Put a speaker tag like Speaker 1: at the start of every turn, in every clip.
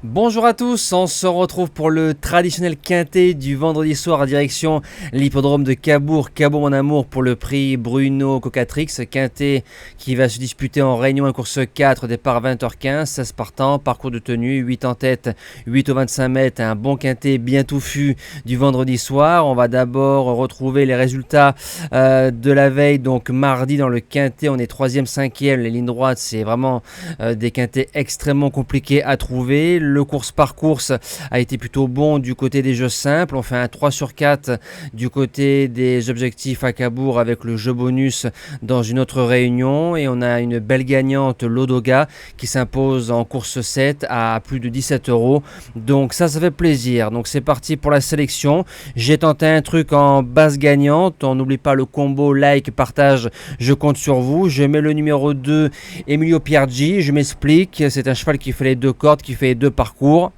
Speaker 1: Bonjour à tous, on se retrouve pour le traditionnel quintet du vendredi soir à direction l'hippodrome de Cabourg, Cabourg mon amour pour le prix Bruno Cocatrix, quintet qui va se disputer en réunion à course 4, départ 20h15, 16 partants, parcours de tenue, 8 en tête, 8 au 25 mètres, un bon quintet bien touffu du vendredi soir. On va d'abord retrouver les résultats de la veille, donc mardi dans le quintet, on est 3e, 5e, les lignes droites, c'est vraiment des quintets extrêmement compliqués à trouver. Le course par course a été plutôt bon du côté des jeux simples. On fait un 3 sur 4 du côté des objectifs à Cabourg avec le jeu bonus dans une autre réunion. Et on a une belle gagnante, Lodoga, qui s'impose en course 7 à plus de 17 €. Donc ça fait plaisir. Donc c'est parti pour la sélection. J'ai tenté un truc en base gagnante. On n'oublie pas le combo like, partage. Je compte sur vous. Je mets le numéro 2, Emilio Piergi. Je m'explique. C'est un cheval qui fait les deux cordes, qui fait les deux parcours.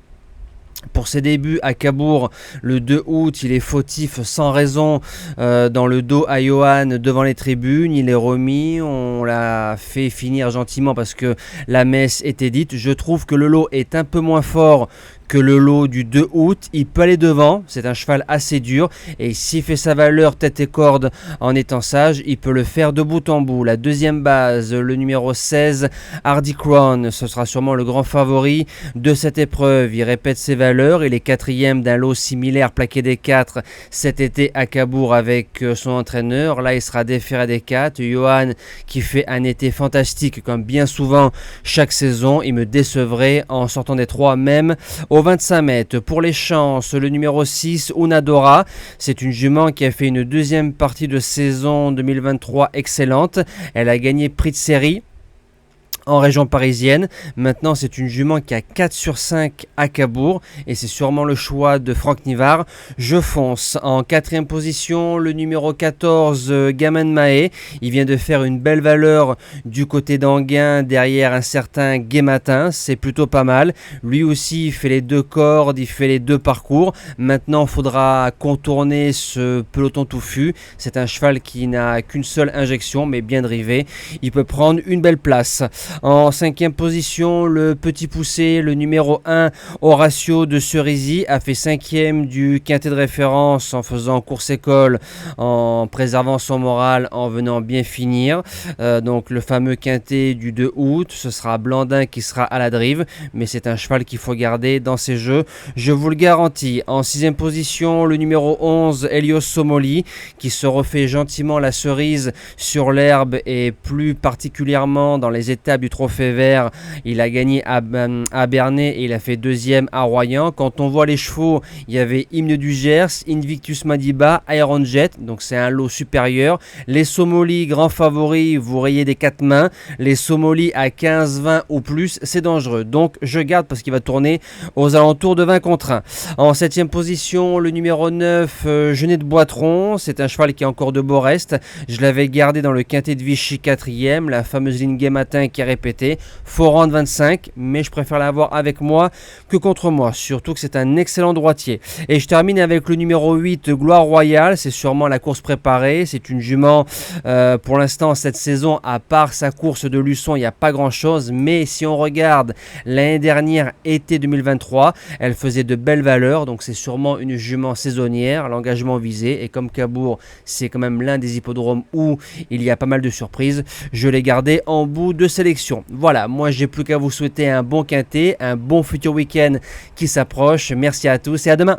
Speaker 1: Pour ses débuts à Cabourg, le 2 août, il est fautif sans raison dans le dos à Johan devant les tribunes. Il est remis, on l'a fait finir gentiment parce que la messe était dite. Je trouve que le lot est un peu moins fort que le lot du 2 août, il peut aller devant, c'est un cheval assez dur et s'il fait sa valeur tête et corde en étant sage, il peut le faire de bout en bout. La deuxième base, le numéro 16, Hardy Crown, ce sera sûrement le grand favori de cette épreuve. Il répète ses valeurs, il est quatrième d'un lot similaire plaqué des 4 cet été à Cabourg avec son entraîneur. Là, il sera déféré des 4. Johan qui fait un été fantastique comme bien souvent chaque saison, il me décevrait en sortant des 3 même au 25 mètres. Pour les chances, le numéro 6, Unadora, c'est une jument qui a fait une deuxième partie de saison 2023 excellente. Elle a gagné prix de série en région parisienne. Maintenant, c'est une jument qui a 4 sur 5 à Cabourg et c'est sûrement le choix de Franck Nivard. Je fonce. En quatrième position, le numéro 14, Gaman Mahé. Il vient de faire une belle valeur du côté d'Anguin derrière un certain Guématin. C'est plutôt pas mal. Lui aussi, il fait les deux cordes, il fait les deux parcours. Maintenant, il faudra contourner ce peloton touffu. C'est un cheval qui n'a qu'une seule injection, mais bien drivé. Il peut prendre une belle place. En cinquième position, le petit poussé, le numéro 1, Horatio de Cerisy, a fait cinquième du quintet de référence en faisant course école, en préservant son moral, en venant bien finir. Donc le fameux quintet du 2 août, ce sera Blandin qui sera à la drive, mais c'est un cheval qu'il faut garder dans ses jeux, je vous le garantis. En sixième position, le numéro 11, Helios Somoli, qui se refait gentiment la cerise sur l'herbe et plus particulièrement dans les étapes du Trophée Vert. Il a gagné à Bernay et il a fait deuxième à Royan. Quand on voit les chevaux, il y avait Hymne du Gers, Invictus Madiba, Iron Jet, donc c'est un lot supérieur. Les Somoli, grands favoris, vous rayez des 4 mains. Les Somoli à 15, 20 ou plus, c'est dangereux. Donc je garde parce qu'il va tourner aux alentours de 20 contre 1. En 7e position, le numéro 9, Genet de Boitron. C'est un cheval qui a encore de beaux restes. Je l'avais gardé dans le quintet de Vichy 4e, la fameuse ligne Guématin qui a répété. Faut rendre 25, mais je préfère l'avoir avec moi que contre moi. Surtout que c'est un excellent droitier. Et je termine avec le numéro 8, Gloire Royale. C'est sûrement la course préparée. C'est une jument, pour l'instant, cette saison, à part sa course de Luçon, il n'y a pas grand-chose. Mais si on regarde l'année dernière, été 2023, elle faisait de belles valeurs. Donc c'est sûrement une jument saisonnière. L'engagement visé. Et comme Cabourg, c'est quand même l'un des hippodromes où il y a pas mal de surprises, je l'ai gardé en bout de sélection. Voilà, moi j'ai plus qu'à vous souhaiter un bon quintet, un bon futur week-end qui s'approche. Merci à tous et à demain.